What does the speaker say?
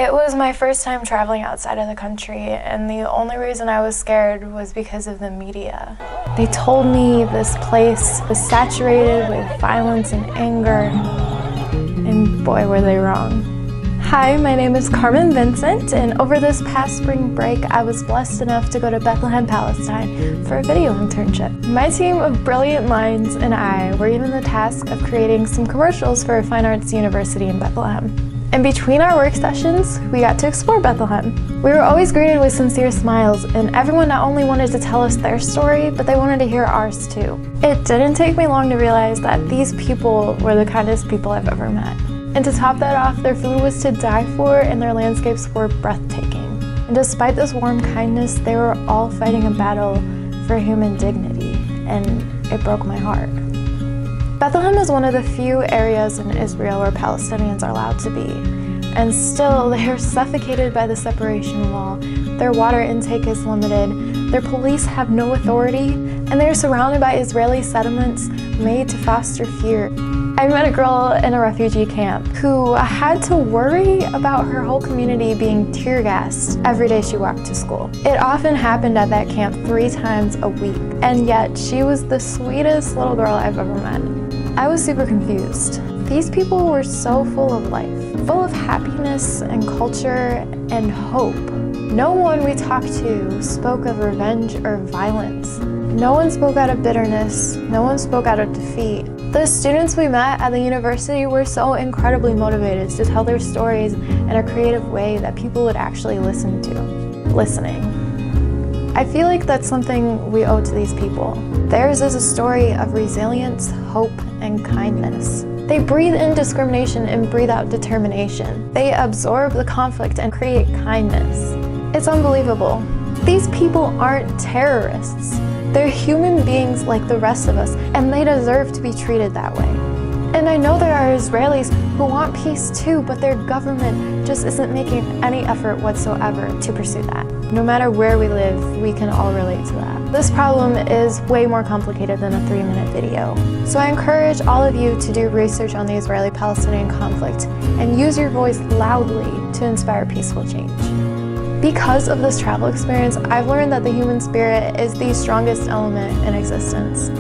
It was my first time traveling outside of the country, and the only reason I was scared was because of the media. They told me this place was saturated with violence and anger, and boy, were they wrong. Hi, my name is Carmen Vincent, and over this past spring break, I was blessed enough to go to Bethlehem, Palestine for a video internship. My team of brilliant minds and I were given the task of creating some commercials for a fine arts university in Bethlehem. In between our work sessions, we got to explore Bethlehem. We were always greeted with sincere smiles, and everyone not only wanted to tell us their story, but they wanted to hear ours too. It didn't take me long to realize that these people were the kindest people I've ever met. And to top that off, their food was to die for and their landscapes were breathtaking. And despite this warm kindness, they were all fighting a battle for human dignity, and it broke my heart. Bethlehem is one of the few areas in Israel where Palestinians are allowed to be, and still they are suffocated by the separation wall. Their water intake is limited, their police have no authority, and they are surrounded by Israeli settlements made to foster fear. I met a girl in a refugee camp who had to worry about her whole community being tear gassed every day she walked to school. It often happened at that camp 3 times a week, and yet she was the sweetest little girl I've ever met. I was super confused. These people were so full of life, full of happiness and culture and hope. No one we talked to spoke of revenge or violence. No one spoke out of bitterness. No one spoke out of defeat. The students we met at the university were so incredibly motivated to tell their stories in a creative way that people would actually listen to. Listening. I feel like that's something we owe to these people. Theirs is a story of resilience, hope, and kindness. They breathe in discrimination and breathe out determination. They absorb the conflict and create kindness. It's unbelievable. These people aren't terrorists. They're human beings like the rest of us, and they deserve to be treated that way. And I know there are Israelis who want peace too, but their government just isn't making any effort whatsoever to pursue that. No matter where we live, we can all relate to that. This problem is way more complicated than a 3-minute video. So I encourage all of you to do research on the Israeli-Palestinian conflict and use your voice loudly to inspire peaceful change. Because of this travel experience, I've learned that the human spirit is the strongest element in existence.